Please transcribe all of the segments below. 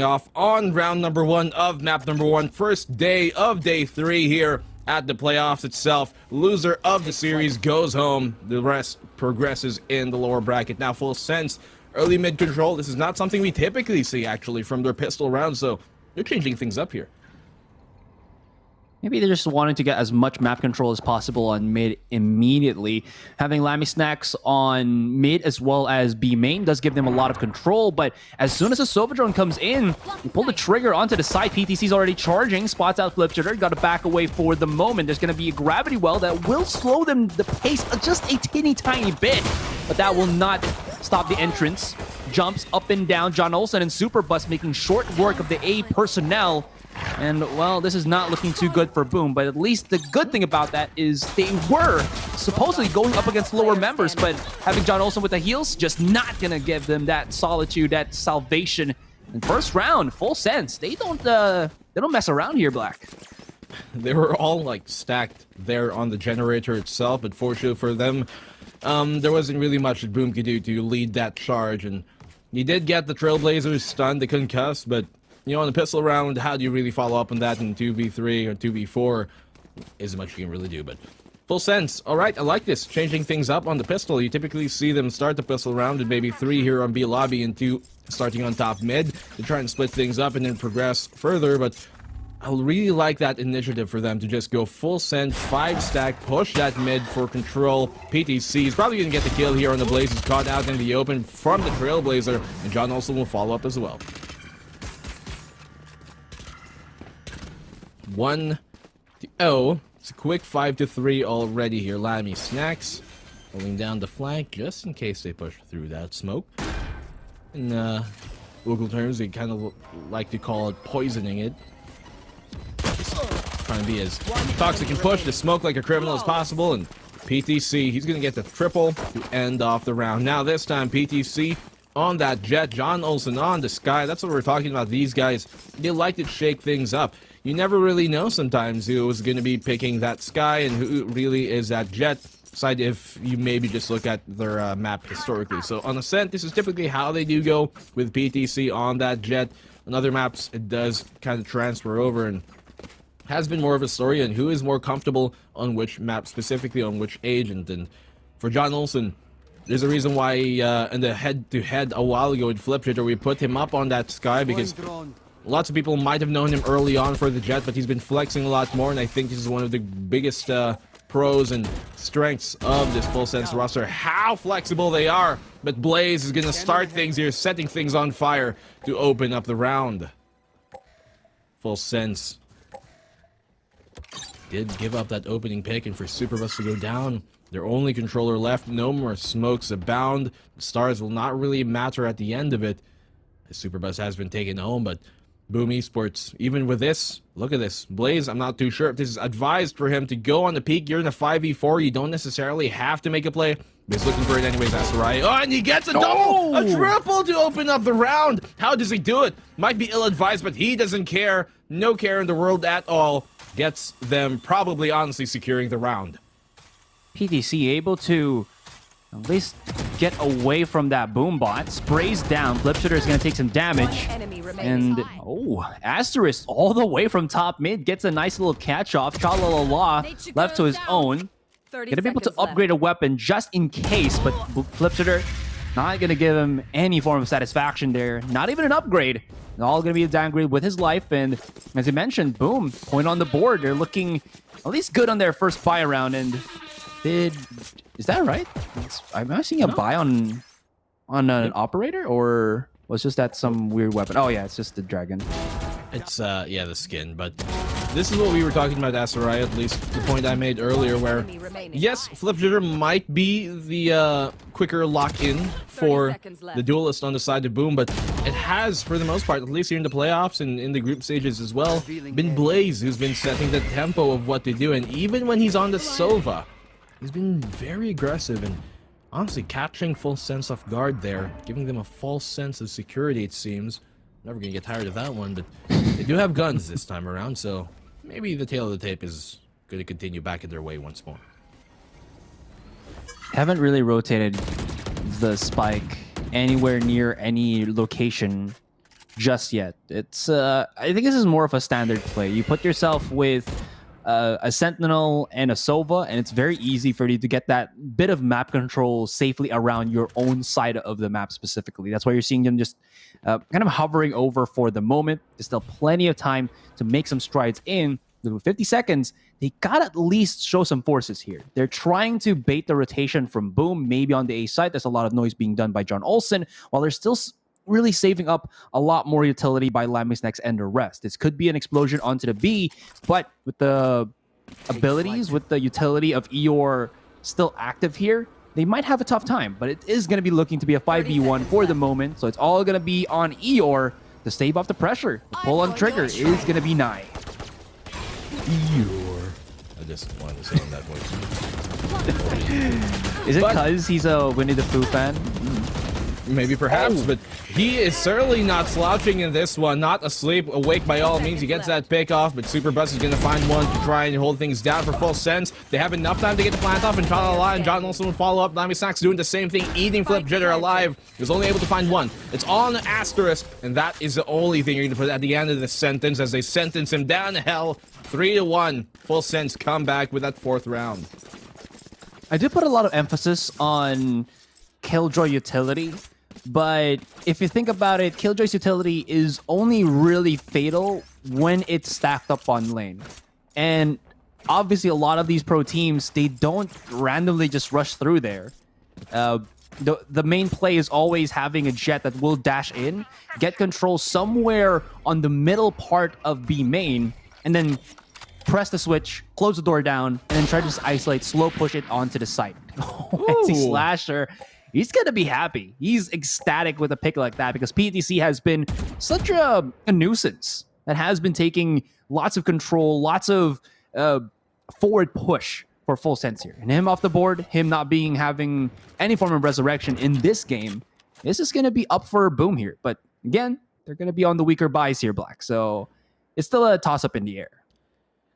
Off on round number 1 of map number 1, first day of day 3 here at the playoffs itself. Loser of the series goes home. The rest progresses in the lower bracket. Now full sense, early mid control. This is not something we typically see actually from their pistol round, so they're changing things up here. Maybe they're just wanting to get as much map control as possible on mid immediately. Having Lammy Snacks on mid as well as B main does give them a lot of control, but as soon as the Sova drone comes in, you pull the trigger onto the side. PTC's already charging, spots out Flipshooter, got to back away for the moment. There's going to be a gravity well that will slow them the pace just a teeny tiny bit, but that will not stop the entrance. Jumps up and down. John Olsen and Superbus making short work of the A personnel. And, well, this is not looking too good for Boom, but at least the good thing about that is they were supposedly going up against lower members, but having John Olsen with the heals, just not going to give them that solitude, that salvation. And first round, full sense. They don't mess around here, Black. They were all, like, stacked there on the generator itself, but fortunately for them, there wasn't really much that Boom could do to lead that charge, and you did get the Trailblazers stunned, they concussed, but you know, in the pistol round, how do you really follow up on that in 2v3 or 2v4? Isn't much you can really do, but full sense. All right, I like this. Changing things up on the pistol. You typically see them start the pistol round with maybe 3 here on B lobby and 2 starting on top mid to try and split things up and then progress further, but I really like that initiative for them to just go full send, 5 stack, push that mid for control. PTC is probably going to get the kill here on the Blazers, caught out in the open from the Trailblazer, and John Olsen will follow up as well. 1-0. It's a quick 5-3 already here. Lammy Snacks holding down the flank just in case they push through that smoke. In local terms, they kind of like to call it poisoning it. Just trying to be as toxic and push the smoke like a criminal as possible. And PTC, he's going to get the triple to end off the round. Now this time, PTC on that jet. John Olsen on the sky. That's what we're talking about. These guys, they like to shake things up. You never really know sometimes who is going to be picking that sky and who really is that jet side if you maybe just look at their map historically. So on ASCENT, this is typically how they do go with PTC on that jet. On other maps, it does kind of transfer over and has been more of a story on who is more comfortable on which map, specifically on which agent. And for John Olsen, there's a reason why in the head-to-head a while ago in Flipshooter, we put him up on that sky because lots of people might have known him early on for the jet, but he's been flexing a lot more, and I think this is one of the biggest pros and strengths of this full sense roster, how flexible they are. But Blaze is going to start things here, setting things on fire to open up the round. Full sense did give up that opening pick, and for Superbus to go down, their only controller left, no more smokes abound. The stars will not really matter at the end of it. Superbus has been taken home, but Boom Esports, even with this, look at this. Blaze, I'm not too sure if this is advised for him to go on the peak. You're in a 5v4. You don't necessarily have to make a play. He's looking for it anyways. That's right. Oh, and he gets a double, a triple to open up the round. How does he do it? Might be ill-advised, but he doesn't care. No care in the world at all. Gets them probably honestly securing the round. PTC able to at least get away from that boom bot. Sprays down. Flipshooter is going to take some damage. And, Asterisk all the way from top mid. Gets a nice little catch-off. Cha-la-la-la left to his own. Going to be able to upgrade a weapon just in case. But Flipshooter not going to give him any form of satisfaction there. Not even an upgrade. It's all going to be a downgrade with his life. And as I mentioned, Boom, point on the board. They're looking at least good on their first buy round. And is that right? Am I seeing a buy on an operator, or was just that some weird weapon? Oh yeah, it's just the dragon. It's yeah, the skin. But this is what we were talking about as RIOT, at least the point I made earlier, where yes, Flipshooter might be the quicker lock-in for the duelist on the side of Boom, but it has, for the most part, at least here in the playoffs and in the group stages as well, been Blaze who's been setting the tempo of what they do. And even when he's on the Sova, he's been very aggressive and honestly catching full sense off guard there, giving them a false sense of security, it seems. Never gonna get tired of that one, but they do have guns this time around, so maybe the tail of the tape is going to continue back in their way once more. Haven't really rotated the spike anywhere near any location just yet. It's I think this is more of a standard play. You put yourself with a Sentinel and a Sova, and it's very easy for you to get that bit of map control safely around your own side of the map specifically. That's why you're seeing them just kind of hovering over for the moment. There's still plenty of time to make some strides in. With 50 seconds, they gotta at least show some forces here. They're trying to bait the rotation from Boom, maybe on the A side. There's a lot of noise being done by John Olsen, while they're still really saving up a lot more utility by Lamisnex and the rest. This could be an explosion onto the B, but with the abilities, with the utility of Eeyore still active here, they might have a tough time, but it is going to be looking to be a 5v1 for the moment, so it's all going to be on Eeyore to stave off the pressure. The pull on trigger is going to be nigh. Eeyore. I just wanted to say in that voice. Is it because he's a Winnie the Pooh fan? Maybe, perhaps, but he is certainly not slouching in this one. Not asleep, awake by all means. He gets that pick off, but Superbus is going to find one to try and hold things down for full sense. They have enough time to get the plant off, and John Olsen will follow up. Lamisnex doing the same thing, eating Flip Jitter alive. He was only able to find one. It's on asterisk, and that is the only thing you're going to put at the end of the sentence as they sentence him down to hell. 3-1. Full sense comeback with that 4th round. I did put a lot of emphasis on Killjoy utility, but if you think about it, Killjoy's utility is only really fatal when it's stacked up on lane. And obviously a lot of these pro teams, they don't randomly just rush through there. The main play is always having a Jet that will dash in, get control somewhere on the middle part of B main, and then press the switch, close the door down, and then try to just isolate, slow push it onto the site. Fancy Slasher. He's going to be happy. He's ecstatic with a pick like that because PTC has been such a nuisance that has been taking lots of control, lots of forward push for full sense here. And him off the board, him not having any form of resurrection in this game, this is going to be up for Boom here. But again, they're going to be on the weaker buys here, Black. So it's still a toss-up in the air.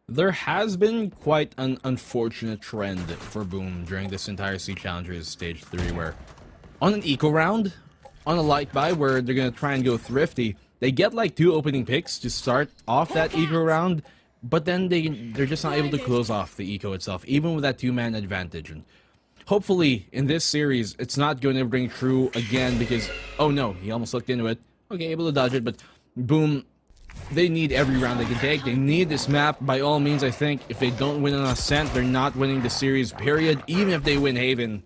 There has been quite an unfortunate trend for Boom during this entire Sea Challengers Stage 3 where on an eco round, on a light buy where they're going to try and go thrifty, they get like 2 opening picks to start off that eco round, but then they're just not able to close off the eco itself, even with that 2-man advantage. And hopefully in this series, it's not going to ring true again because, oh no, he almost looked into it. Okay, able to dodge it, but Boom, they need every round they can take. They need this map by all means. I think if they don't win on Ascent, they're not winning the series, period. Even if they win Haven,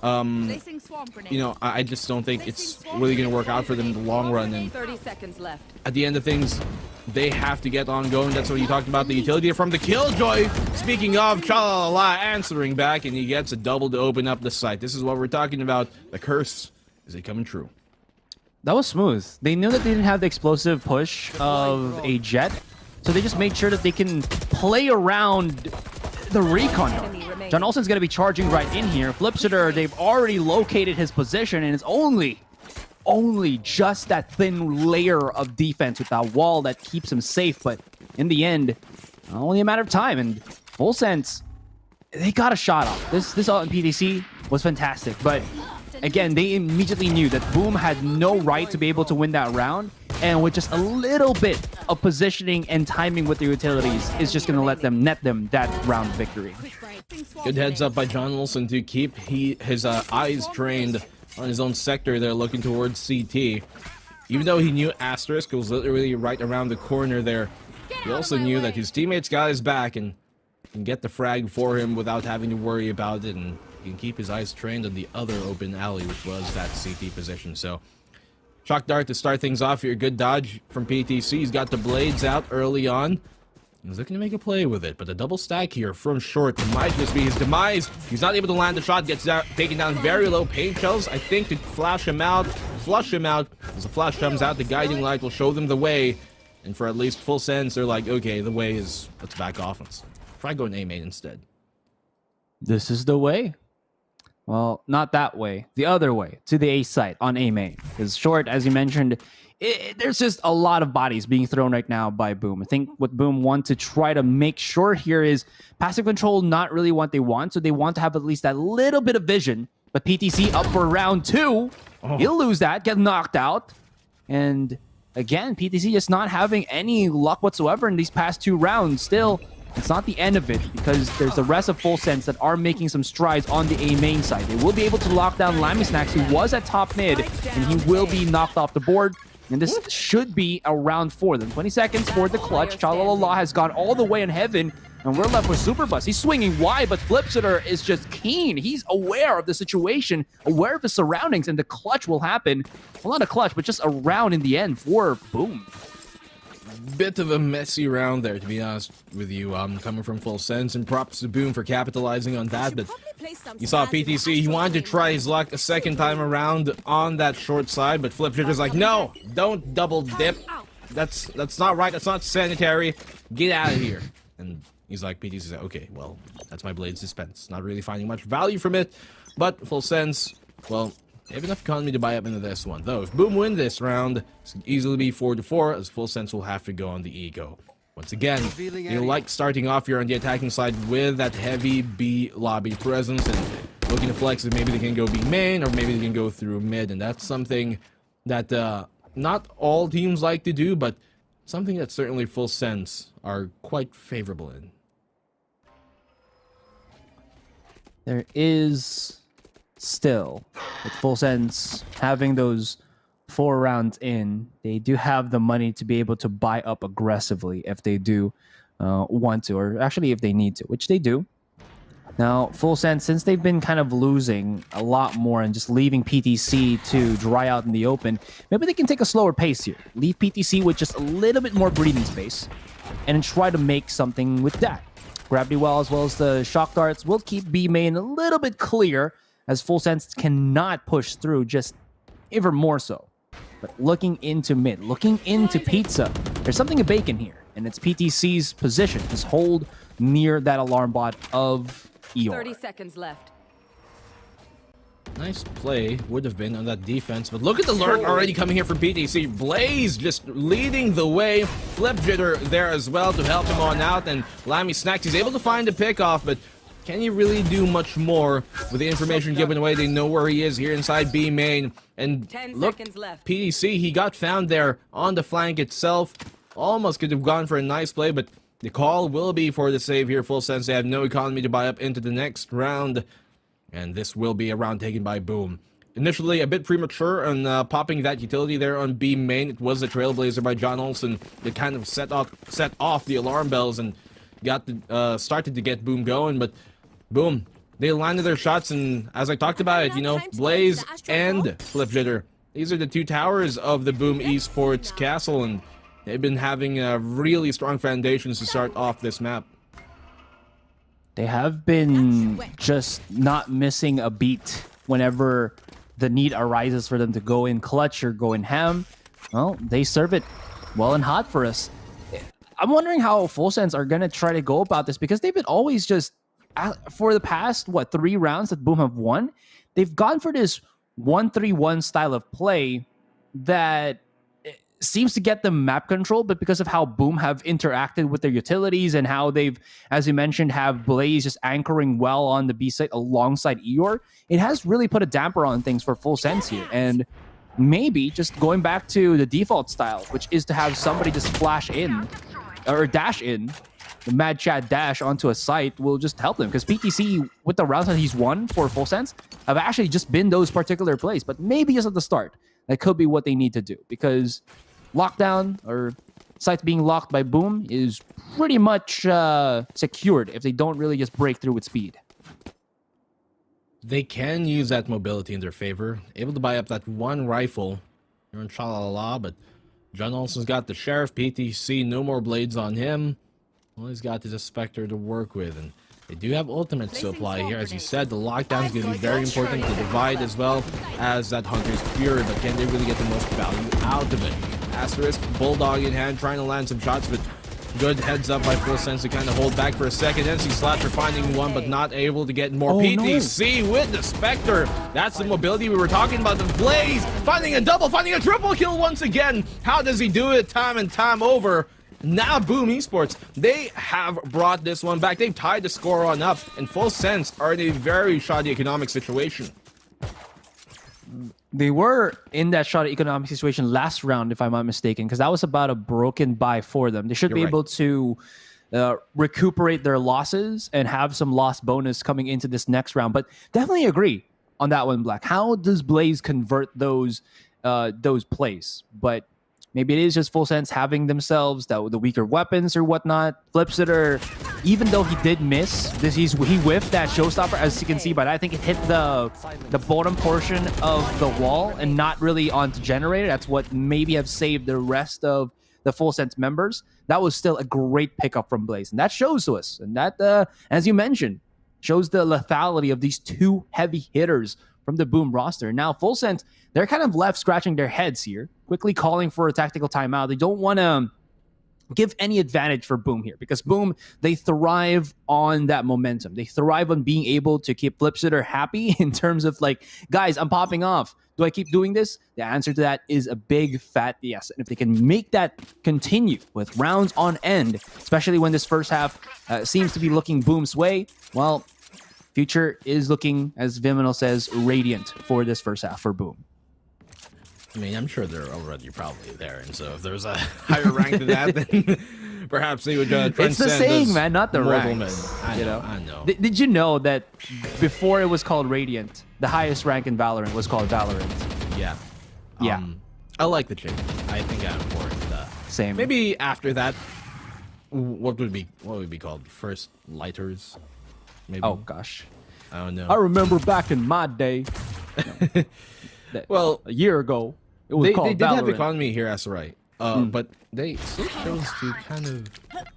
you know, I just don't think it's really going to work out for them in the long run. And 30 seconds left. At the end of things, they have to get on going. That's what you talked about, the utility from the Killjoy. Speaking of, Chalala answering back, and he gets a double to open up the site. This is what we're talking about. The curse, is it coming true? That was smooth. They knew that they didn't have the explosive push of a Jet, so they just made sure that they can play around the recon. John Olsen's going to be charging right in here. Flipsitter, they've already located his position, and it's only just that thin layer of defense with that wall that keeps him safe. But in the end, only a matter of time. And full sense, they got a shot off. This all in PTC was fantastic, but again, they immediately knew that Boom had no right to be able to win that round, and with just a little bit of positioning and timing with their utilities is just going to let them net them that round victory. Good heads up by John Olsen to keep his eyes trained on his own sector there, looking towards CT. Even though he knew Asterisk was literally right around the corner there, he also knew that his teammates got his back and can get the frag for him without having to worry about it, and he can keep his eyes trained on the other open alley, which was that CT position. So, Shock Dart to start things off here. Good dodge from PTC. He's got the blades out early on. He's looking to make a play with it, but the double stack here from short might just be his demise. He's not able to land the shot, gets taken down very low. Paint shells, I think, to flush him out. As the flash comes out, the guiding light will show them the way. And for at least full sense, they're like, okay, the way is, let's back off. Let's try going A main instead. This is the way. Well, not that way. The other way, to the A site on A main. Because short, as you mentioned, there's just a lot of bodies being thrown right now by Boom. I think what Boom want to try to make sure here is passive control not really what they want, so they want to have at least that little bit of vision. But PTC up for round 2. He'll lose that, get knocked out. And again, PTC just not having any luck whatsoever in these past 2 rounds. Still, it's not the end of it, because there's the rest of Full Sense that are making some strides on the A main side. They will be able to lock down Lammy Snacks, who was at top mid, and he will be knocked off the board. And this should be a round for them. 20 seconds for the clutch. Chalalala has gone all the way in heaven, and we're left with Super Bus. He's swinging wide, but Flipsitter is just keen. He's aware of the situation, aware of his surroundings, and the clutch will happen. Well, not a clutch, but just a round in the end for Boom. Bit of a messy round there, to be honest with you. Coming from Full Sense, and props to Boom for capitalizing on that. But you saw PTC, he wanted to try his luck a second time around on that short side, but Flipshitter's like, no, don't double dip. That's not right. That's not sanitary. Get out of here. And he's like, PTC's like, okay, well, that's my Blade's dispense. Not really finding much value from it, but Full Sense, well, they have enough economy to buy up into this one. Though, if Boom win this round, this could easily be 4-4, as Full Sense will have to go on the ego. Once again, they like starting off here on the attacking side with that heavy B lobby presence, and looking to flex if maybe they can go B main, or maybe they can go through mid, and that's something that not all teams like to do, but something that certainly Full Sense are quite favorable in. There is still, with Full Sense having those 4 rounds in, they do have the money to be able to buy up aggressively if they do want to, or actually if they need to, which they do. Now, Full Sense, since they've been kind of losing a lot more and just leaving PTC to dry out in the open, maybe they can take a slower pace here. Leave PTC with just a little bit more breathing space and try to make something with that. Gravity Well as well as the Shock Darts will keep B main a little bit clear, as Full Sense cannot push through, just even more so. But looking into mid, looking into Pizza, there's something to bacon here, and it's PTC's position, his hold near that alarm bot of Eeyore. 30 seconds left. Nice play would have been on that defense, but look at the lurk already coming here from PTC. Blaze just leading the way. Flip Jitter there as well to help him on out, and Lammy Snacks, he's able to find a pick off, but can he really do much more with the information given away? They know where he is here inside B main. And 10 look, seconds left. PTC, he got found there on the flank itself. Almost could have gone for a nice play, but the call will be for the save here. Full Sense, they have no economy to buy up into the next round. And this will be a round taken by Boom. Initially a bit premature on popping that utility there on B main. It was a Trailblazer by John Olsen that kind of set off the alarm bells and got started to get Boom going, but Boom, they landed their shots, and as I talked about it, you know, Blaze and Flip Jitter, these are the 2 towers of the Boom Esports castle, and they've been having really strong foundations to start off this map. They have been just not missing a beat whenever the need arises for them to go in clutch or go in ham. Well, they serve it well and hot for us. I'm wondering how Full Sense are going to try to go about this, because they've been always just, for the past, 3 rounds that Boom have won, they've gone for this 1-3-1 style of play that seems to get them map control, but because of how Boom have interacted with their utilities and how they've, as you mentioned, have Blaze just anchoring well on the B side alongside Eeyore, it has really put a damper on things for Full Sense here. And maybe just going back to the default style, which is to have somebody just flash in, or dash in, the Mad Chat dash onto a site will just help them, because PTC, with the rounds that he's won for Full Sense, have actually just been those particular plays. But maybe just at the start, that could be what they need to do, because lockdown or sites being locked by Boom is pretty much secured if they don't really just break through with speed. They can use that mobility in their favor, able to buy up that 1 rifle here in Shalala, but John Olsen's got the Sheriff. PTC, no more blades on him. All he's got is a Spectre to work with, and they do have ultimates to apply here. As you said, the lockdown is going to be very important to divide as well as that Hunter's Fury, but can they really get the most value out of it? Asterisk, Bulldog in hand, trying to land some shots, but good heads up by Full Sense to kind of hold back for a second. NC Slasher finding one, but not able to get more. PTC with the Spectre. That's the mobility we were talking about. The Blaze finding a double, finding a triple kill once again. How does he do it time and time over? Now Boom Esports, they have brought this one back. They've tied the score on up, and Full Sense are in a very shoddy economic situation. They were in that shot economic situation last round, if I'm not mistaken, because that was about a broken buy for them. They should be You're able to recuperate their losses and have some loss bonus coming into this next round. But definitely agree on that one, Black. How does Blaze convert those plays? But maybe it is just Full Sense having themselves the weaker weapons or whatnot. Flipsitter, even though he did miss, he whiffed that showstopper, as you can see, but I think it hit the bottom portion of the wall and not really onto generator. That's what maybe have saved the rest of the Full Sense members. That was still a great pickup from Blaze, and that shows to us. And that, as you mentioned, shows the lethality of these two heavy hitters from the Boom roster. Now, Full Sense, they're kind of left scratching their heads here, quickly calling for a tactical timeout. They don't want to give any advantage for Boom here, because Boom, they thrive on that momentum. They thrive on being able to keep Flipsitter happy in terms of like, guys, I'm popping off. Do I keep doing this? The answer to that is a big fat yes. And if they can make that continue with rounds on end, especially when this first half seems to be looking Boom's way, well, future is looking, as Viminal says, radiant for this first half for Boom. I mean, I'm sure they're already probably there, and so if there's a higher rank than that, then perhaps they would transcend. It's the saying, man, not the mortal ranks. men. I know. Did you know that before it was called Radiant, the highest rank in Valorant was called Valorant? Yeah. Yeah. I like the change. I think I'm for it. Same. Maybe after that, what would be called? First lighters? Maybe. Oh gosh. I don't know. I remember back in my day. Well, a year ago, it was called they did have Valorant. economy here, that's right. But they still chose to kind of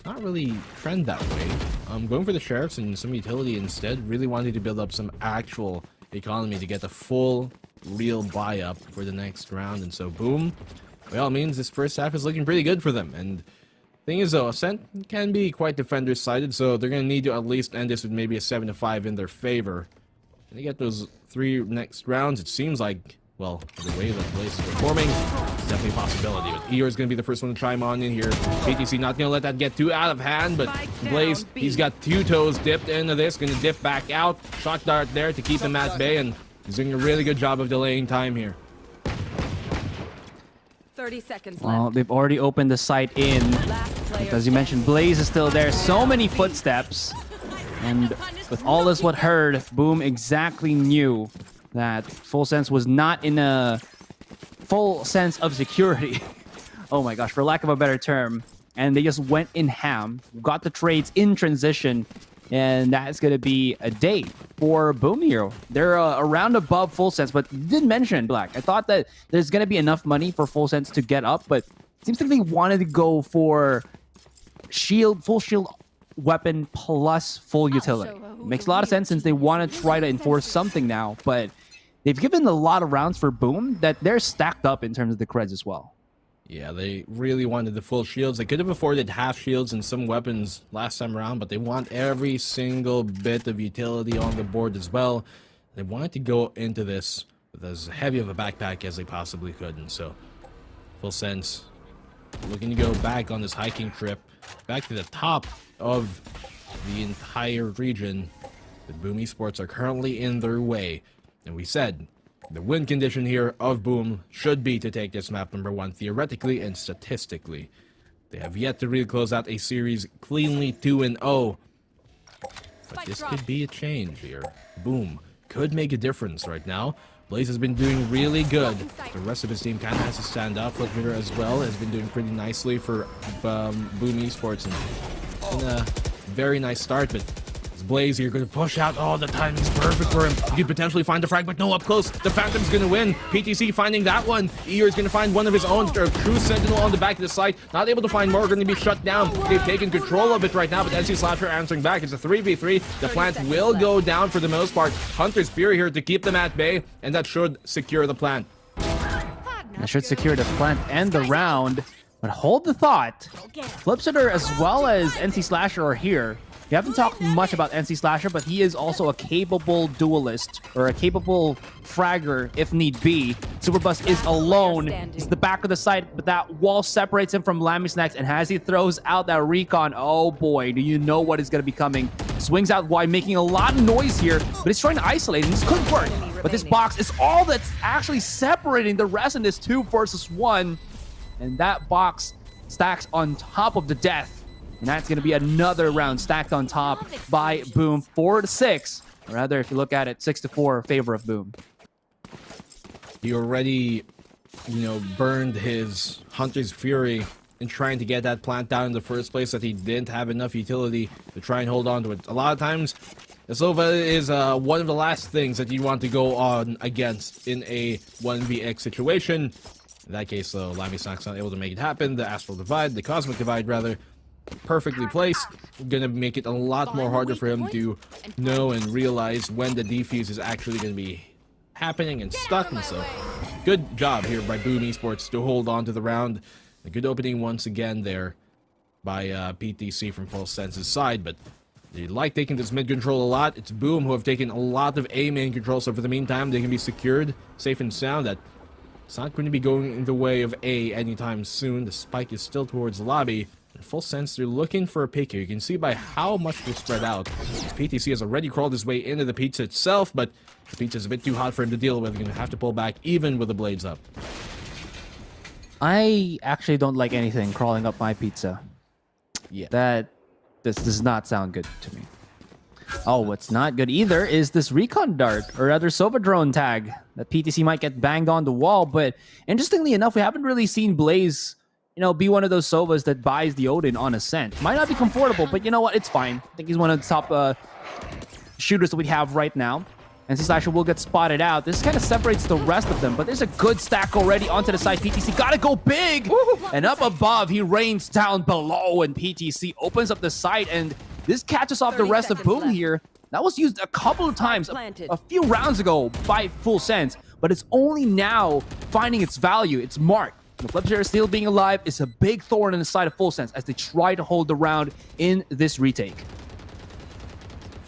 not really trend that way. Going for the sheriffs and some utility instead, really wanted to build up some actual economy to get the full real buy up for the next round. And so Boom, by all means, this first half is looking pretty good for them. And thing is though, ASCENT can be quite defender sided, so they're gonna need to at least end this with maybe a 7-5 in their favor. And they get those 3 next rounds, it seems like, well, the way that Blaze is performing, it's definitely a possibility. But Eeyore is going to be the first one to chime on in here. PTC not going to let that get too out of hand, but Blaze, he's got 2 toes dipped into this, going to dip back out. Shock dart there to keep him at bay, and he's doing a really good job of delaying time here. 30 seconds left. Well, they've already opened the site in. As you mentioned, Blaze is still there. So many footsteps. And with all this what heard, Boom exactly knew that Full Sense was not in a full sense of security. Oh my gosh, for lack of a better term. And they just went in ham, got the trades in transition, and that's going to be a day for Boom Hero. They're around above Full Sense, but you did mention, Black. I thought that there's going to be enough money for Full Sense to get up, but it seems like they wanted to go for shield, full shield weapon plus full utility. Makes a lot of sense since they want to try to enforce something now, but they've given a lot of rounds for Boom that they're stacked up in terms of the creds as well. Yeah, they really wanted the full shields. They could have afforded half shields and some weapons last time around, but they want every single bit of utility on the board as well. They wanted to go into this with as heavy of a backpack as they possibly could, and so Full Sense looking to go back on this hiking trip, back to the top of the entire region. The Boom Esports are currently in their way, and we said the win condition here of Boom should be to take this map number 1 theoretically and statistically. They have yet to really close out a series cleanly 2-0, but this could be a change here. Boom could make a difference right now. Blaze has been doing really good. The rest of his team kind of has to stand up. Flipsitter as well has been doing pretty nicely for Boom Esports. And it's been a very nice start, but Blaze here going to push out all the time. It's perfect for him. You could potentially find the frag, but no, up close. The Phantom's going to win. PTC finding that one. Eeyore is going to find one of his own. True Sentinel on the back of the site. Not able to find more. Going to be shut down. They've taken control of it right now, but NC Slasher answering back. It's a 3v3. The plant will go down for the most part. Hunter's Fury here to keep them at bay, and that should secure the plant. That should secure the plant and the round. But hold the thought. Flipsitter as well as NC Slasher are here. We haven't talked much about NC Slasher, but he is also a capable duelist, or a capable fragger if need be. Superbus is alone. He's the back of the site, but that wall separates him from Lammy Snacks, and as he throws out that recon, oh boy, do you know what is going to be coming. Swings out wide, making a lot of noise here, but he's trying to isolate, and this could work. But this box is all that's actually separating the rest in this 2 versus 1. And that box stacks on top of the death. And that's going to be another round stacked on top by Boom. 4-6. Or rather, if you look at it, 6-4 favor of Boom. He already, burned his Hunter's Fury in trying to get that plant down in the first place, that he didn't have enough utility to try and hold on to it. A lot of times, the Sova is one of the last things that you want to go on against in a 1vx situation. In that case, though, Lamy Snack's not able to make it happen. The Astral Divide, the Cosmic Divide, rather, perfectly placed. Gonna make it a lot more harder for him to know and realize when the defuse is actually gonna be happening and stuck. And so, good job here by Boom Esports to hold on to the round. A good opening once again there by PTC from Full Sense's side, but they like taking this mid control a lot. It's Boom who have taken a lot of A main control, so for the meantime, they can be secured, safe and sound. That it's not going to be going in the way of A anytime soon. The spike is still towards lobby. In Full Sense, they're looking for a pick here. You can see by how much they're spread out. PTC has already crawled his way into the pizza itself, but the pizza is a bit too hot for him to deal with. They're going to have to pull back even with the blades up. I actually don't like anything crawling up my pizza. Yeah. This does not sound good to me. Oh, what's not good either is this recon dart, or rather Sova drone tag, that PTC might get banged on the wall. But interestingly enough, we haven't really seen Blaze, be one of those Sovas that buys the Odin on Ascent. Might not be comfortable, but you know what? It's fine. I think he's one of the top shooters that we have right now. And since Slasher will get spotted out, this kind of separates the rest of them. But there's a good stack already onto the side. PTC gotta go big! And up above, he rains down below, and PTC opens up the site, and this catches off the rest of Boom here. That was used a couple of times, a few rounds ago by Full Sense, but it's only now finding its value, its mark. The Flipshare still being alive is a big thorn in the side of Full Sense as they try to hold the round in this retake.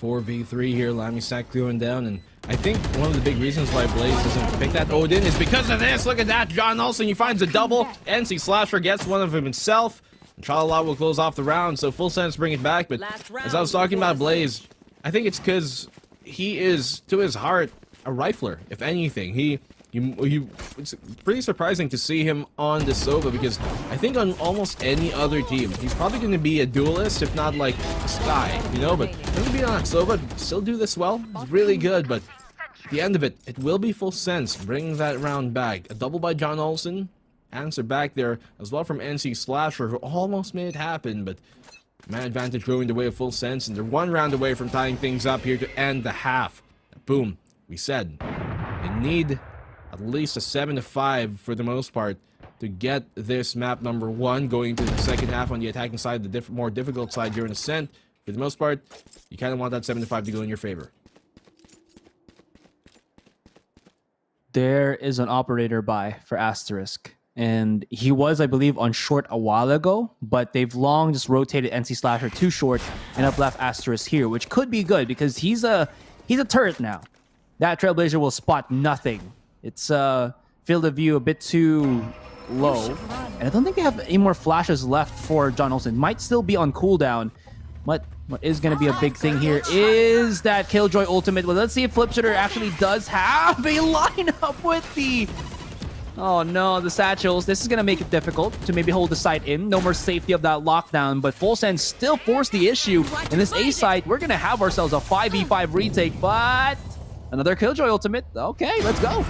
4v3 here, Lamy Snack going down, and I think one of the big reasons why Blaze doesn't pick that Odin is because of this. Look at that, John Olsen, he finds a double. NC Slasher gets one of them himself. Chalala will close off the round, so Full Sense bring it back. But as I was talking about Blaze, I think it's because he is, to his heart, a rifler, if anything. It's pretty surprising to see him on the Sova, because I think on almost any other team, he's probably going to be a duelist, if not like Sky, but going to be on Sova, still do this well. It's really good, but at the end of it, it will be Full Sense bringing that round back. A double by John Olsen, answer back there as well from NC Slasher, who almost made it happen, but man advantage going the way of Full Sense, and they're one round away from tying things up here to end the half. Boom, we said, they need at least a 7-5 for the most part to get this map number 1 going to the second half on the attacking side, the more difficult side here in Ascent. For the most part, you kind of want that 7-5 to go in your favor. There is an operator buy for Asterisk, and he was, I believe, on short a while ago, but they've long just rotated NC Slasher to short and have left Asterisk here, which could be good because he's a turret now. That Trailblazer will spot nothing. It's field of view a bit too low, and I don't think they have any more flashes left for John Olsen. Might still be on cooldown. What is going to be a big thing here is that Killjoy ultimate. Well, let's see if Flipshooter actually does have a lineup with the... Oh no, the satchels. This is going to make it difficult to maybe hold the site in. No more safety of that lockdown, but Full Sense still forced the issue. In this A site, we're going to have ourselves a 5v5 retake, but... Another Killjoy ultimate. Okay, let's go.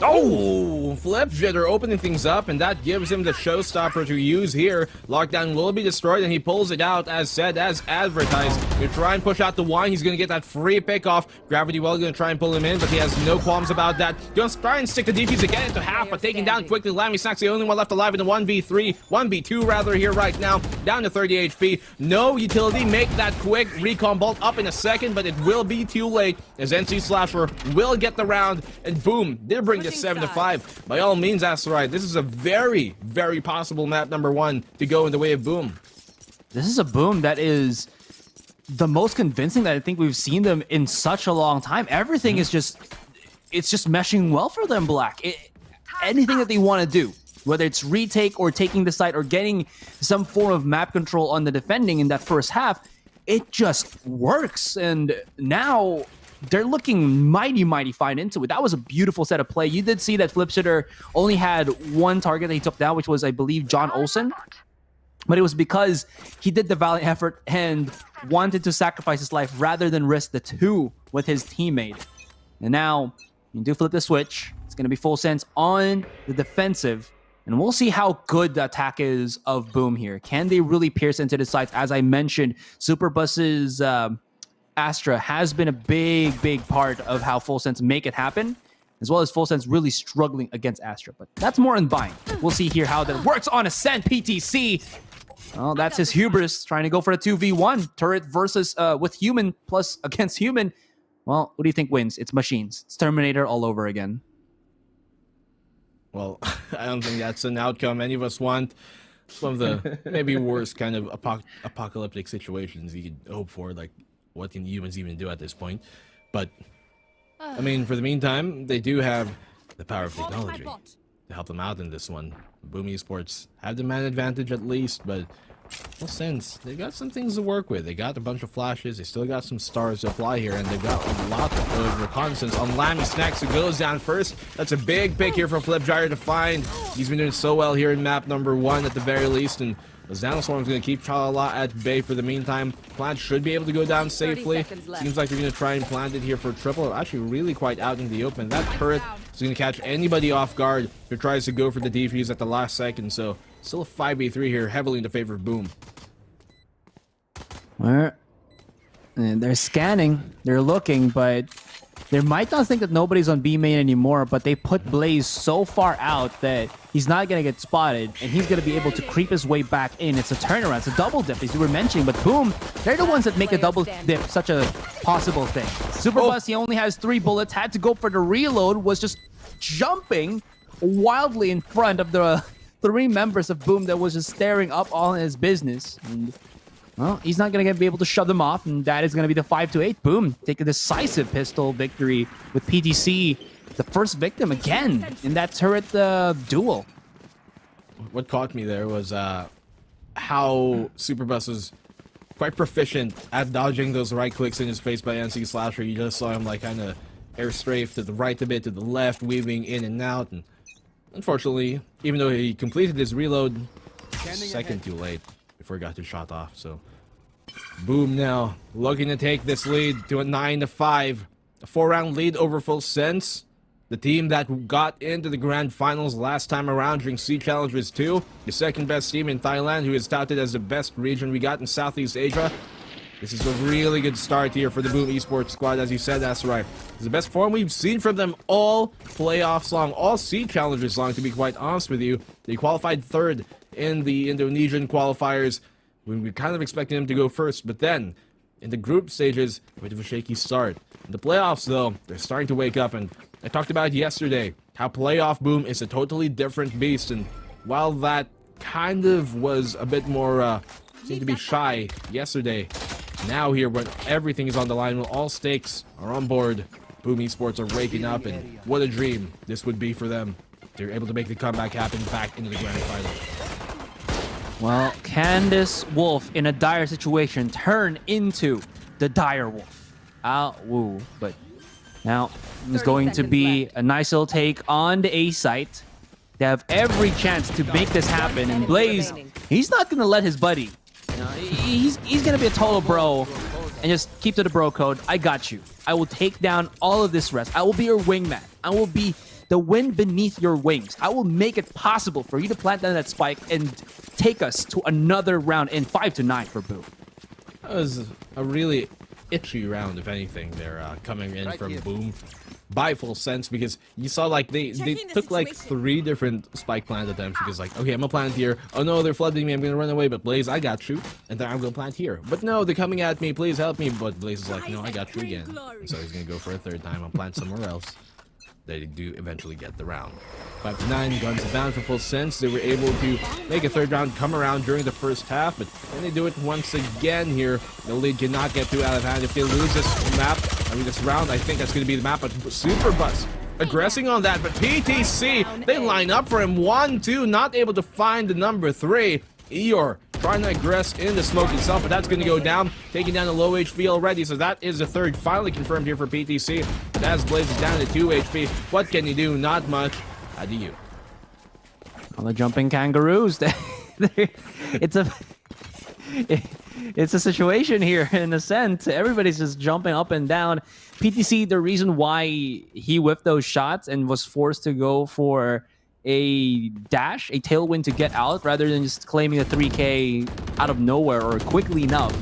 Oh, Flip Jitter opening things up, and that gives him the showstopper to use here. Lockdown will be destroyed, and he pulls it out as said, as advertised. Gonna try and push out the wine. He's gonna get that free pick off. Gravity Well gonna try and pull him in, but he has no qualms about that. Gonna try and stick the defuse again into half, but taking down quickly. Lamy Snack's the only one left alive in the 1v2 rather here right now. Down to 30 HP. No utility. Make that quick recon bolt up in a second, but it will be too late as NC Slasher will get the round, and boom, they bring this 7-5. By all means, Asteroid, this is a very, very possible map number 1 to go in the way of Boom. This is a Boom that is the most convincing that I think we've seen them in such a long time. Everything is just, it's just meshing well for them, Black. Anything that they want to do, whether it's retake or taking the site or getting some form of map control on the defending in that first half, it just works. And now they're looking mighty fine into it. That was a beautiful set of play. You did see that Flipshitter only had one target that he took down, which was, I believe, John Olsen. But it was because he did the valiant effort and wanted to sacrifice his life rather than risk the 2 with his teammate. And now, you do flip the switch. It's going to be full sense on the defensive. And we'll see how good the attack is of Boom here. Can they really pierce into the sides? As I mentioned, Superbus's Astra has been a big part of how Full Sense make it happen, as well as Full Sense really struggling against Astra. But that's more in Bind. We'll see here how that works on Ascent. PTC. Oh, that's his hubris, trying to go for a 2v1. Turret versus with human plus against human. Well, what do you think wins? It's machines. It's Terminator all over again. Well, I don't think that's an outcome any of us want. It's one of the maybe worst kind of apocalyptic situations you could hope for. Like, what can humans even do at this point? But, I mean, for the meantime, they do have the power of technology to help them out in this one. Boom Esports have the man advantage at least, but well, since they got some things to work with. They got a bunch of flashes, they still got some stars to apply here, and they've got a lot of reconnaissance on Lammy Snacks, who goes down first. That's a big pick here from Flipgyre to find. He's been doing so well here in map number 1 at the very least, and the Xanoswarm is going to keep Chalala at bay for the meantime. Plant should be able to go down safely. Seems like they're going to try and plant it here for triple. Actually, really quite out in the open. That turret is going to catch anybody off guard who tries to go for the defuse at the last second. So, still a 5v3 here, heavily in the favor of Boom. They're scanning, they're looking, but they might not think that nobody's on B main anymore, but they put Blaze so far out that he's not going to get spotted, and he's going to be able to creep his way back in. It's a turnaround, it's a double dip, as you were mentioning, but Boom, they're the ones that make a double dip such a possible thing. Superbus, he only has 3 bullets, had to go for the reload, was just jumping wildly in front of the 3 members of Boom that was just staring up on his business. And well, he's not going to be able to shove them off, and that is going to be the 5-8. Boom, take a decisive pistol victory with PTC, the first victim again in that turret duel. What caught me there was how Superbus was quite proficient at dodging those right clicks in his face by NC Slasher. You just saw him like kind of air strafe to the right a bit, to the left, weaving in and out. And unfortunately, even though he completed his reload, second too late before he got his shot off. So Boom now looking to take this lead to a 9-5, a 4-round lead over Full Sense, the team that got into the grand finals last time around during Sea Challengers 2, the second best team in Thailand, who is touted as the best region we got in Southeast Asia. This is a really good start here for the Boom Esports squad, as you said. That's right. It's the best form we've seen from them all playoffs long, all Sea Challengers long, to be quite honest with you. They qualified 3rd in the Indonesian qualifiers. We were kind of expecting them to go first, but then in the group stages, a bit of a shaky start. In the playoffs, though, they're starting to wake up, and I talked about yesterday how playoff Boom is a totally different beast, and while that kind of was a bit more, seemed to be shy yesterday, now here when everything is on the line, when all stakes are on board, Boom Esports are waking up, and what a dream this would be for them. They're able to make the comeback happen back into the grand final. Well, can this wolf in a dire situation turn into the dire wolf? Woo. But now it's going to be a nice little take on the A site. They have every chance to make this happen. And Blaze, he's not going to let his buddy. You know, he's going to be a total bro and just keep to the bro code. I got you. I will take down all of this rest. I will be your wingman. I will be the wind beneath your wings. I will make it possible for you to plant down that spike and take us to another round in 5-9 for Boom. That was a really itchy round, if anything. They're coming in from Boom by Full Sense, because you saw like they took like 3 different spike plant attempts, because like, okay, I'm gonna plant here. Oh no, they're flooding me. I'm gonna run away, but Blaze, I got you. And then I'm gonna plant here. But no, they're coming at me. Please help me. But Blaze is like, no, I got you again. And so he's gonna go for a 3rd time. I'll plant somewhere else. They do eventually get the round. 5-9, guns down for Full Sense. They were able to make a 3rd round come around during the first half, but then they do it once again here. The lead cannot get too out of hand. If they lose this map, this round, I think that's going to be the map, but Superbus aggressing on that, but PTC, they line up for him. 1-2, not able to find the number 3. Eeyore trying to aggress in the smoke itself, but that's going to go down, taking down the low HP already. So that is the third finally confirmed here for PTC. But as Blaze is down to 2 HP, what can you do? Not much. How do you? On the jumping kangaroos, it's a situation here in ASCENT. Everybody's just jumping up and down. PTC, the reason why he whiffed those shots and was forced to go for a dash, a tailwind to get out, rather than just claiming a 3K out of nowhere or quickly enough,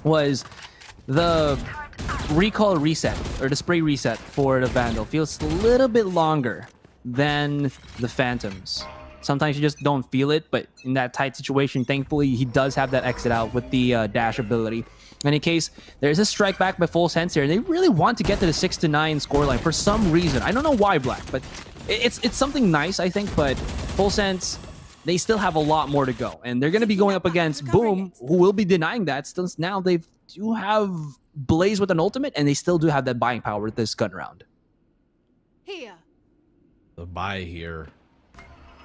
was the recall reset, or the spray reset for the Vandal feels a little bit longer than the Phantoms. Sometimes you just don't feel it, but in that tight situation, thankfully, he does have that exit out with the dash ability. In any case, there's a strike back by Full Sense here, and they really want to get to the 6-9 scoreline for some reason. I don't know why, Black, but it's something nice, I think, but Full Sense, they still have a lot more to go. And they're going to be going up against Boom, who will be denying that, since now they do have Blaze with an ultimate, and they still do have that buying power this gun round. Here. The buy here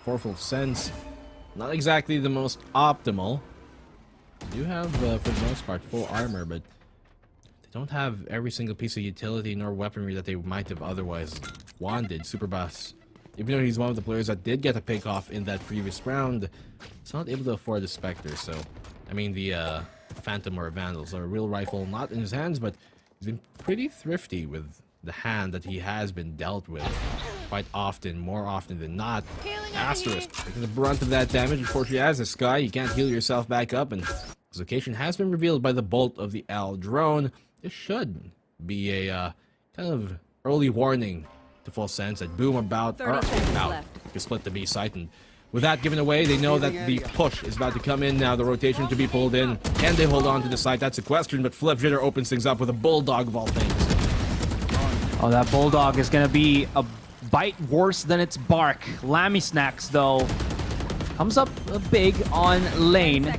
for Full Sense, not exactly the most optimal. They do have, for the most part, full armor, but they don't have every single piece of utility nor weaponry that they might have otherwise wanted. Superbus, even though he's one of the players that did get a pick off in that previous round, he's not able to afford the Spectre. So, I mean, the Phantom or Vandals are a real rifle, not in his hands, but he's been pretty thrifty with the hand that he has been dealt with quite often, more often than not. Asterisk, taking the brunt of that damage. Unfortunately, as a Sky, you can't heal yourself back up, and his location has been revealed by the bolt of the L drone. This should be a kind of early warning to Full Sense that Boom about to split the B site, and with that given away, they know that the push is about to come in now, the rotation to be pulled in. Can they hold on to the site? That's a question, but Flip Jitter opens things up with a Bulldog of all things. Oh, that Bulldog is going to be a bite worse than its bark. Lammy Snacks, though, comes up big on lane.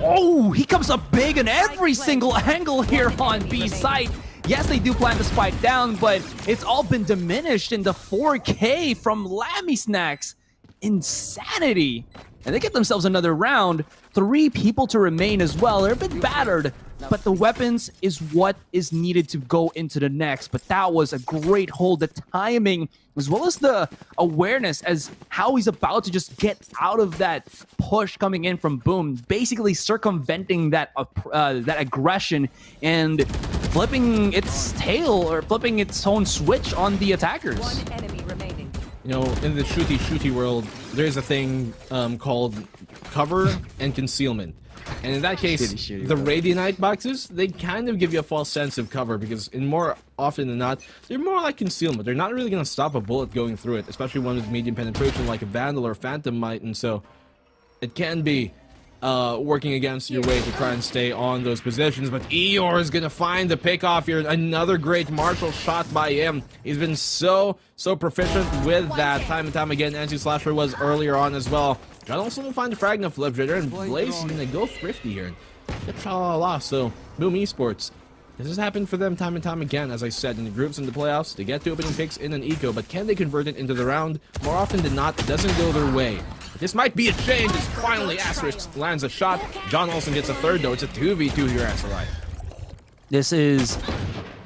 Oh, he comes up big in every single angle here on B site. Yes, they do plan to spike down, but it's all been diminished in the 4K from Lammy Snacks. Insanity. And they get themselves another round. 3 people to remain as well. They're a bit battered, but the weapons is what is needed to go into the next. But that was a great hold. The timing, as well as the awareness as how he's about to just get out of that push coming in from Boom, basically circumventing that that aggression and flipping its tail or flipping its own switch on the attackers. One enemy remaining. You know, in the shooty world, there's a thing called cover and concealment. And in that case, the Radianite boxes, they kind of give you a false sense of cover because in more often than not, they're more like concealment. They're not really going to stop a bullet going through it, especially one with medium penetration like a Vandal or Phantom might. And so it can be working against your way to try and stay on those positions. But Eeyore is going to find the pick off here. Another great martial shot by him. He's been so proficient with that time and time again. Anti-Slasher was earlier on as well. John also will find the frag of Flip Jitter, and Blaze is going to go thrifty here and get Sha-la-la. So, Boom Esports. This has happened for them time and time again, as I said, in the groups and the playoffs. They get to opening picks in an eco, but can they convert it into the round? More often than not, it doesn't go their way. But this might be a change as finally Asterisk lands a shot. John Olsen gets a third, though. It's a 2v2 here, SRI. This is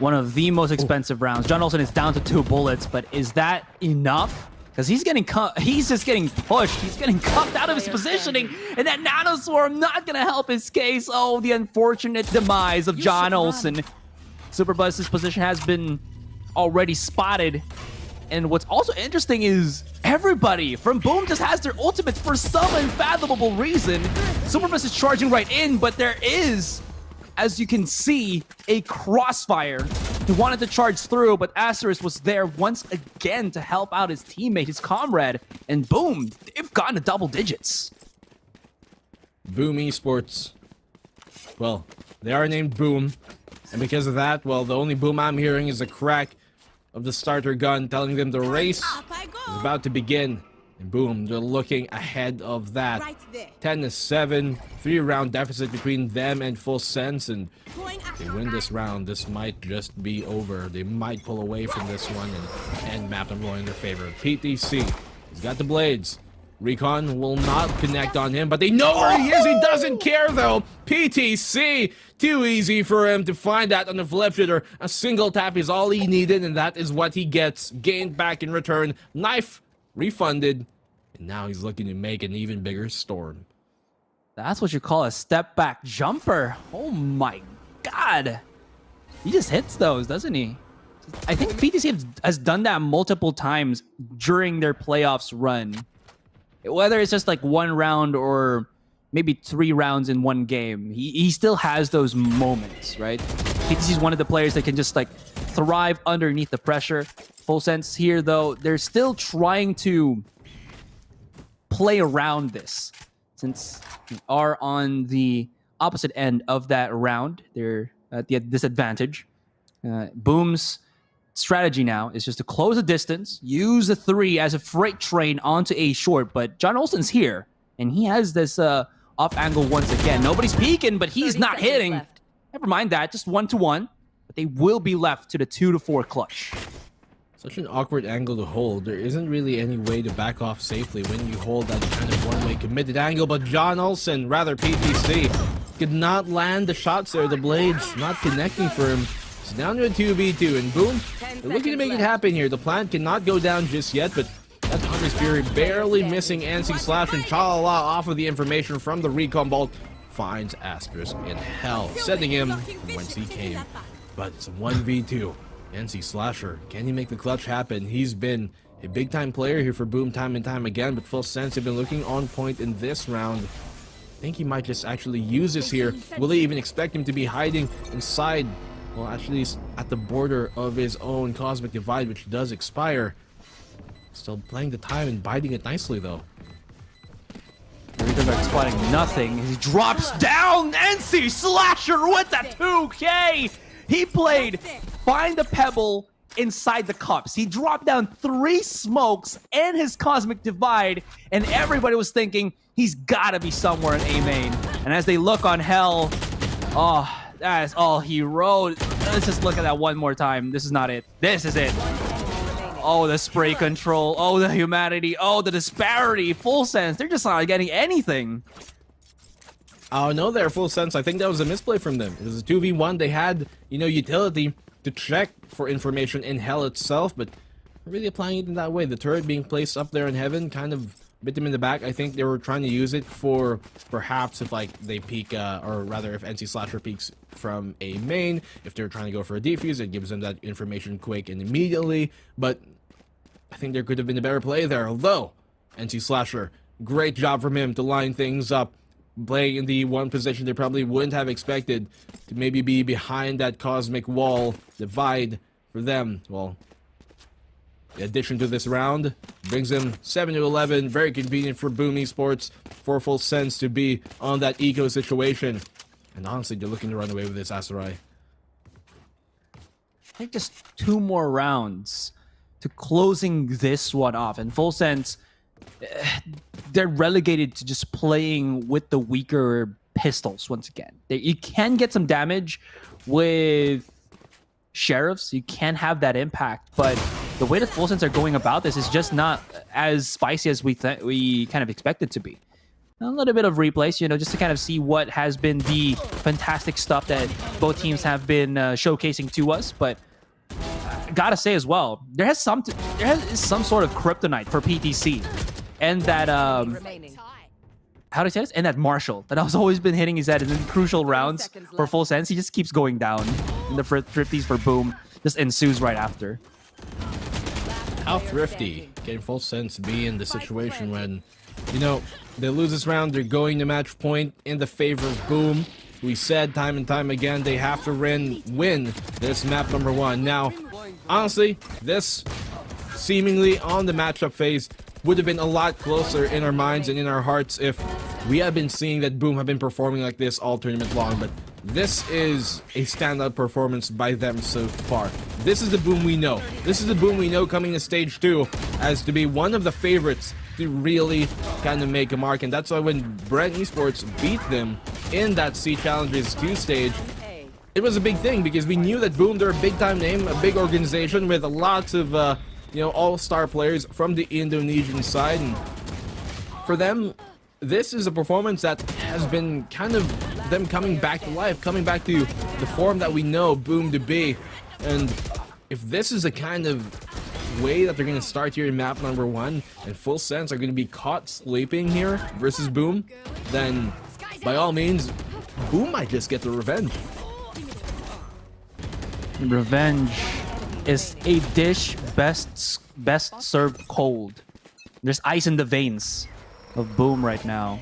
one of the most expensive rounds. John Olsen is down to 2 bullets, but is that enough? Because he's just getting pushed. He's getting cuffed out of his positioning, and that Nano Swarm not going to help his case. Oh, the unfortunate demise of John Olsen. Superbus's position has been already spotted. And what's also interesting is everybody from Boom just has their ultimates for some unfathomable reason. Superbus is charging right in, but there is, as you can see, a crossfire. He wanted to charge through, but Asterisk was there once again to help out his teammate, his comrade, and boom, they've gotten to double digits. Boom Esports. Well, they are named Boom, and because of that, well, the only boom I'm hearing is a crack of the starter gun telling them the race is about to begin. And boom, they're looking ahead of that. 10-7, 3-round deficit between them and Full Sense, and if they win this round, this might just be over. They might pull away from this one and end map them rolling in their favor. PTC has got the blades. Recon will not connect on him, but they know where he is. He doesn't care, though. PTC, too easy for him to find that on the flip shooter. A single tap is all he needed, and that is what he gets. Gained back in return. Knife refunded. And now he's looking to make an even bigger storm. That's what you call a step back jumper. Oh my god. He just hits those, doesn't he? I think PTC has done that multiple times during their playoffs run. Whether it's just like one round or maybe 3 rounds in one game, he still has those moments, right? PTC is one of the players that can just like thrive underneath the pressure. Full Sense here, though, they're still trying to play around this. Since we are on the opposite end of that round, they're at the disadvantage. Boom's strategy now is just to close the distance, use the 3 as a freight train onto a short, but John Olsen's here, and he has this off angle once again. Nobody's peeking, but he's not hitting. Left. Never mind that, just 1-1, but they will be left to the 2-4 clutch. Such an awkward angle to hold. There isn't really any way to back off safely when you hold that kind of one-way committed angle, but John Olsen, rather PTC, could not land the shots there. The blades not connecting for him. It's down to a 2v2, and boom, they're looking to make it happen here. The plant cannot go down just yet, but that Hunter's Fury barely missing NC Slash, and Chalala off of the information from the recon bolt finds Asterisk in hell, sending him from whence he came. But it's a 1v2. NC Slasher, can he make the clutch happen? He's been a big-time player here for Boom time and time again, but Full Sense have been looking on point in this round. I think he might just actually use this here. Will they even expect him to be hiding inside? Well, actually, he's at the border of his own Cosmic Divide, which does expire. Still playing the time and biting it nicely, though. Rickenberg spotting nothing. He drops down. NC Slasher with that 2K. He played Find the Pebble inside the cups. He dropped down 3 smokes and his Cosmic Divide, and everybody was thinking he's gotta be somewhere in A main. And as they look on Hell, oh, that is all he wrote. Let's just look at that one more time. This is not it. This is it. Oh, the spray control. Oh, the humanity. Oh, the disparity. Full Sense. They're just not getting anything. Oh, no, they're Full Sense. I think that was a misplay from them. It was a 2v1. They had, utility to check for information in Hell itself, but really applying it in that way. The turret being placed up there in Heaven kind of bit them in the back. I think they were trying to use it for perhaps if they peek, or rather if NC Slasher peeks from a main, if they're trying to go for a defuse, it gives them that information quick and immediately. But I think there could have been a better play there. Although NC Slasher, great job from him to line things up, playing in the one position they probably wouldn't have expected, to maybe be behind that Cosmic Wall divide for them. Well, the addition to this round brings them 7-11. Very convenient for Boom Esports, for Full Sense to be on that eco situation. And honestly, they're looking to run away with this Asarai. I think just 2 more rounds to closing this one off. And Full Sense, they're relegated to just playing with the weaker pistols once again. You can get some damage with Sheriffs. You can have that impact, but the way that Full Sense are going about this is just not as spicy as we kind of expect it to be. A little bit of replays, just to kind of see what has been the fantastic stuff that both teams have been showcasing to us. But gotta say as well, there is some sort of kryptonite for PTC, and that how do I say this? And that Marshall that has always been hitting his head in crucial rounds for Full Sense. He just keeps going down, and the thrifties for Boom just ensues right after. How thrifty can Full Sense be in the situation when, they lose this round, they're going to match point in the favor of Boom. We said time and time again they have to win this map number 1. Now, honestly, this seemingly on the matchup phase would have been a lot closer in our minds and in our hearts if we had been seeing that Boom have been performing like this all tournament long, but this is a standout performance by them so far. This is the Boom we know. This is the Boom we know coming to stage 2 as to be one of the favorites to really kind of make a mark, and that's why when Brent Esports beat them in that C Challenges 2 stage, it was a big thing because we knew that Boom, they're a big time name, a big organization with lots of all-star players from the Indonesian side, and for them, this is a performance that has been kind of them coming back to life, coming back to the form that we know Boom to be. And if this is the kind of way that they're going to start here in map number 1, and Full Sense are going to be caught sleeping here versus Boom, then by all means, Boom might just get the revenge. Revenge is a dish best served cold. There's ice in the veins of Boom right now.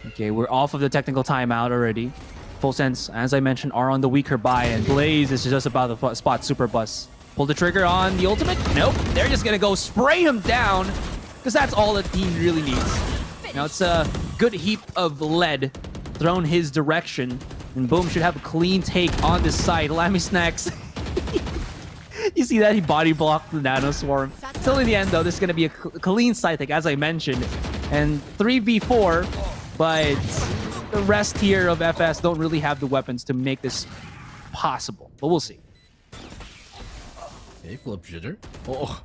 Okay, we're off of the technical timeout already. Full Sense, as I mentioned, are on the weaker buy, and Blaze is just about to spot Super Bus. Pull the trigger on the ultimate? Nope. They're just gonna go spray him down, because that's all that he really needs. Now it's a good heap of lead thrown his direction, and Boom should have a clean take on this side. Lammy Snacks. You see that? He body blocked the Nano Swarm. Still in the end, though, this is going to be a clean side take, as I mentioned. And 3v4, but the rest here of FS don't really have the weapons to make this possible. But we'll see. Okay, flip jitter. Oh,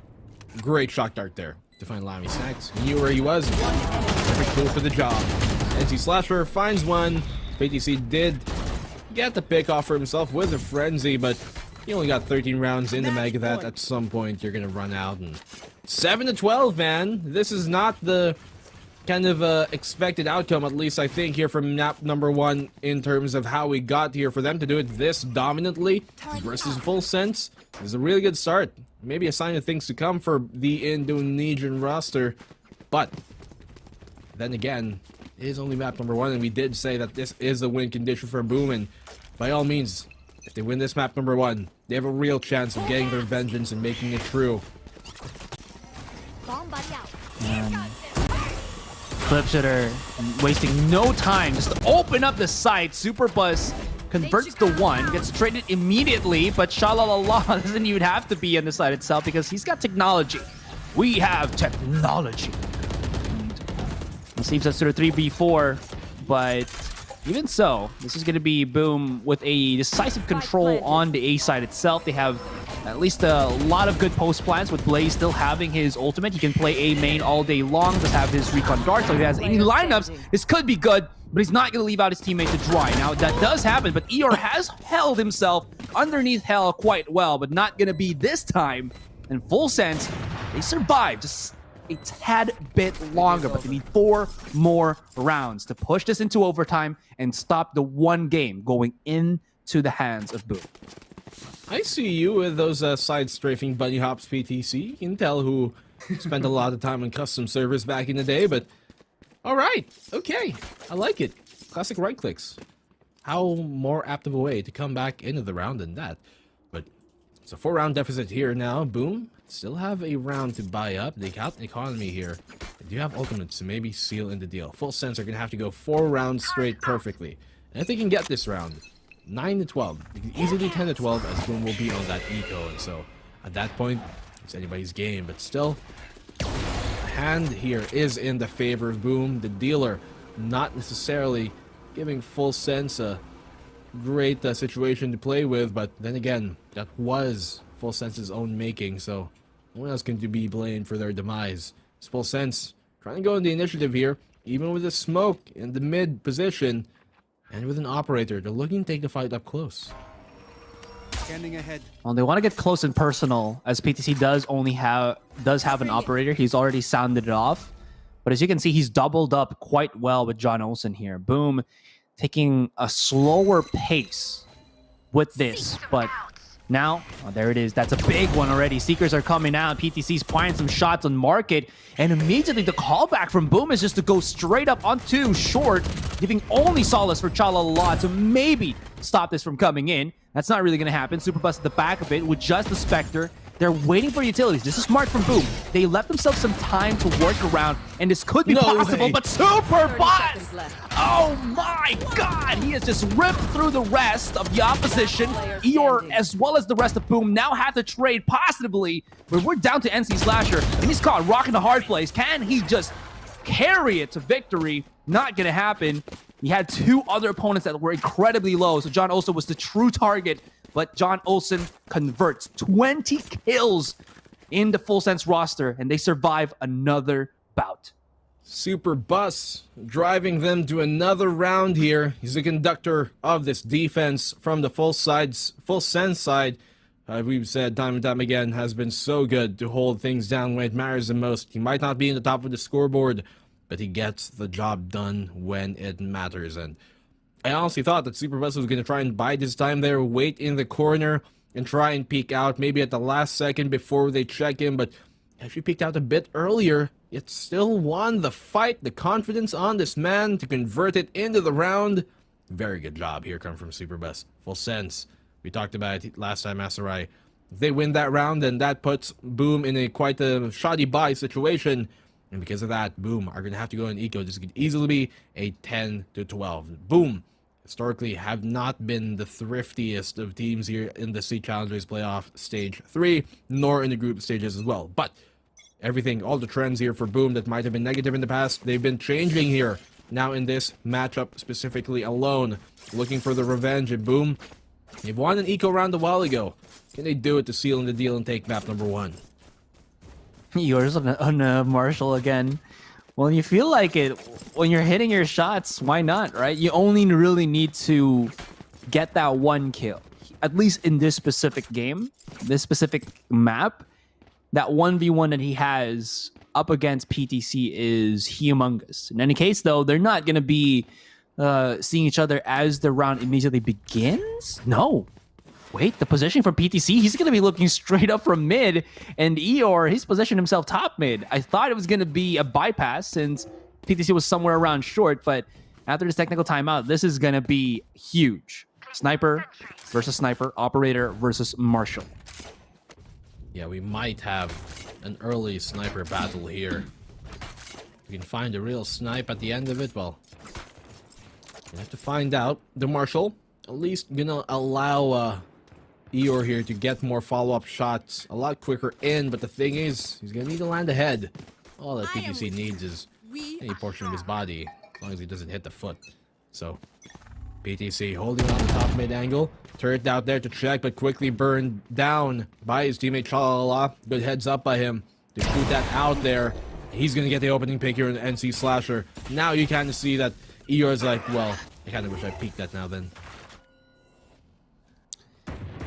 great shock dart there to find Lammy Snacks. He knew where he was. Perfect tool for the job. NC Slasher finds one. PTC did get the pick off for himself with a frenzy, but he only got 13 rounds in the Mega that. At some point, you're going to run out. And 7-12, man. This is not the kind of expected outcome, at least I think, here from map number 1 in terms of how we got here. For them to do it this dominantly versus Full Sense is a really good start. Maybe a sign of things to come for the Indonesian roster. But then again, it is only map number 1, and we did say that this is a win condition for Boom. And by all means, if they win this map number 1, they have a real chance of getting their vengeance and making it true. Clipshitter wasting no time just to open up the site. Super Buzz converts the 1, gets traded immediately, but Shalalala doesn't even have to be on the site itself because he's got technology. We have technology. He seems that's sort of 3v4, but even so, this is going to be Boom with a decisive control on the A side itself. They have at least a lot of good post plans, with Blaze still having his ultimate. He can play A main all day long, just have his recon dart. So if he has any lineups, this could be good, but he's not going to leave out his teammate to dry. Now, that does happen, but Eeyore has held himself underneath Hell quite well, but not going to be this time. In Full Sense, they survived just a tad bit longer, but they need 4 more rounds to push this into overtime and stop the 1 game going into the hands of Boom. I see you with those side strafing bunny hops, PTC. You can tell who spent a lot of time on custom servers back in the day, but alright, okay, I like it. Classic right clicks. How more apt of a way to come back into the round than that? But it's a 4-round deficit here now. Boom still have a round to buy up. They got an economy here. They do have ultimates to maybe seal in the deal. Full Sense are going to have to go 4 rounds straight perfectly. And if they can get this round, 9-12, they can easily do 10-12, as Boom will be on that eco. And so at that point, it's anybody's game. But still, the hand here is in the favor of Boom. The dealer not necessarily giving Full Sense a great situation to play with. But then again, that was Full Sense's own making, so no one else can be blamed for their demise. It's Full Sense trying to go in the initiative here, even with a smoke in the mid position, and with an operator. They're looking to take the fight up close. Scanning ahead. Well, they want to get close and personal, as PTC does have an operator. He's already sounded it off, but as you can see, he's doubled up quite well with John Olsen here. Boom, taking a slower pace with this, but now, oh, there it is. That's a big one already. Seekers are coming out. PTC's firing some shots on market. And immediately the callback from Boom is just to go straight up onto short, giving only solace for Chalalala to maybe stop this from coming in. That's not really going to happen. Superbus at the back of it with just the Spectre. They're waiting for utilities. This is smart from Boom. They left themselves some time to work around, and this could be possible, but Superbus! Oh my god! He has just ripped through the rest of the opposition. Eeyore, as well as the rest of Boom, now have to trade positively, but we're down to NC Slasher, and he's caught rocking the hard place. Can he just carry it to victory? Not gonna happen. He had 2 other opponents that were incredibly low, so John Olsen was the true target. But John Olsen converts 20 kills in the Full Sense roster, and they survive another bout. Super Bus driving them to another round here. He's the conductor of this defense from the full sense side. We've said time and time again, has been so good to hold things down when it matters the most. He might not be in the top of the scoreboard, but he gets the job done when it matters. And I honestly thought that Super Bus was going to try and bide his time there, wait in the corner, and try and peek out maybe at the last second before they check him, but if he peeked out a bit earlier, it still won the fight, the confidence on this man to convert it into the round. Very good job here coming from Super Bus. Full sense. We talked about it last time, Asarai. If they win that round, then that puts Boom in a quite a shoddy buy situation. And because of that, Boom are going to have to go in eco. This could easily be a 10-12. Boom, historically, have not been the thriftiest of teams here in the Sea Challengers playoff stage 3, nor in the group stages as well. But everything, all the trends here for Boom that might have been negative in the past, they've been changing here. Now in this matchup specifically alone, looking for the revenge at Boom. They've won an eco round a while ago. Can they do it to seal in the deal and take map number 1? Yours on Marshall again. Well, you feel like it when you're hitting your shots. Why not, right? You only really need to get that one kill, at least in this specific game, this specific map. That 1v1 that he has up against PTC is humongous. In any case, though, they're not going to be seeing each other as the round immediately begins. No. Wait, the position from PTC, he's going to be looking straight up from mid, and Eeyore, he's positioned himself top mid. I thought it was going to be a bypass since PTC was somewhere around short, but after this technical timeout, this is going to be huge. Sniper versus sniper, operator versus Marshall. Yeah, we might have an early sniper battle here. We can find a real snipe at the end of it. Well, we have to find out. The Marshall at least gonna allow Eeyore here to get more follow-up shots a lot quicker in, but the thing is, he's gonna need to land ahead. All that PTC needs is any portion of his body, as long as he doesn't hit the foot. So, PTC holding on the top mid angle. Turret out there to check, but quickly burned down by his teammate Chalala. Good heads up by him to shoot that out there. He's gonna get the opening pick here in the NC Slasher. Now you kind of see that Eeyore's like, well, I kind of wish I peeked that now then.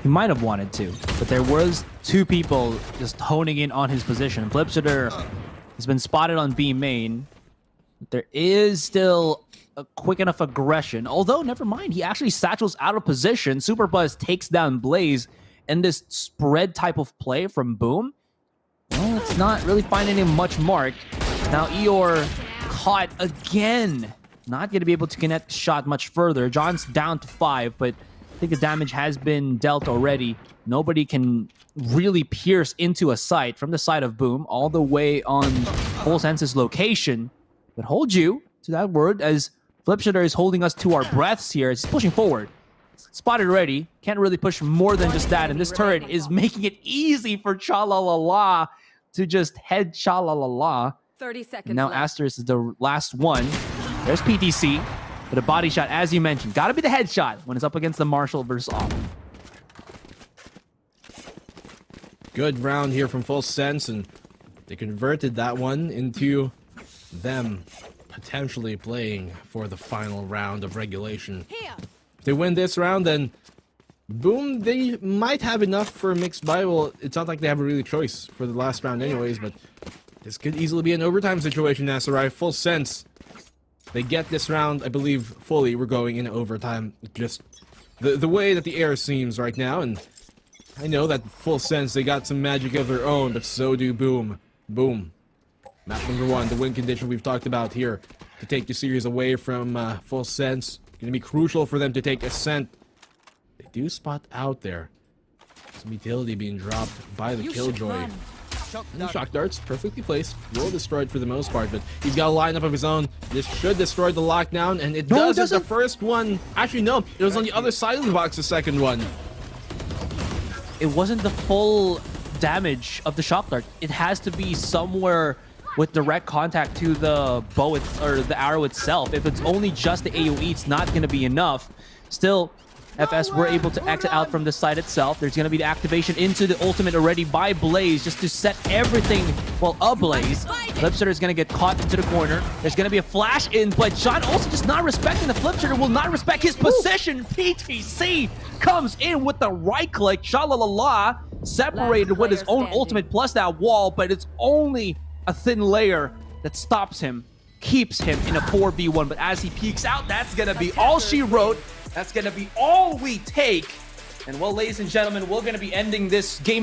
He might have wanted to, but there was two people just honing in on his position. Flipsitter has been spotted on B main. There is still a quick enough aggression, although never mind, he actually satchels out of position. Superbuzz takes down Blaze, and this spread type of play from Boom, well, it's not really finding him much mark. Now Eeyore caught again. Not going to be able to connect the shot much further. John's down to 5, but I think the damage has been dealt already. Nobody can really pierce into a site from the side of Boom, all the way on Full Sense's location. But hold you to that word, as Flipshitter is holding us to our breaths here. He's pushing forward. Spotted already. Can't really push more than just that. And this turret is making it easy for Chalalala to just head Chalalala. 30 seconds Now left. Asterisk is the last one. There's PTC. But a body shot, as you mentioned. Gotta be the headshot when it's up against the Marshall versus off. Good round here from Full Sense, and they converted that one into them potentially playing for the final round of regulation. Here. If they win this round, then Boom, they might have enough for a mixed buy. Well, it's not like they have a really choice for the last round anyways, but this could easily be an overtime situation, Asarai. Full Sense. They get this round, I believe, fully. We're going in overtime. Just the way that the air seems right now, and I know that Full Sense, they got some magic of their own, but so do Boom. Boom. Map number 1, the win condition we've talked about here to take the series away from Full Sense. Going to be crucial for them to take Ascent. They do spot out there some utility being dropped by the Killjoy. And the shock darts, perfectly placed, well destroyed for the most part, but he's got a lineup of his own. This should destroy the lockdown, and it does. It's the first one. Actually, no, it was on the other side of the box, the second one. It wasn't the full damage of the shock dart. It has to be somewhere with direct contact to the bow or the arrow itself. If it's only just the AoE, it's not going to be enough. Still, FS were able to exit out from the site itself. There's going to be the activation into the ultimate already by Blaze just to set everything, well, ablaze. Flipster is going to get caught into the corner. There's going to be a flash in, but John also just not respecting the Flipster, will not respect his position. PTC comes in with the right click. Shalalala separated with his own ultimate plus that wall, but it's only a thin layer that stops him, keeps him in a 4v1. But as he peeks out, that's going to be all she wrote. That's going to be all we take. And well, ladies and gentlemen, we're going to be ending this game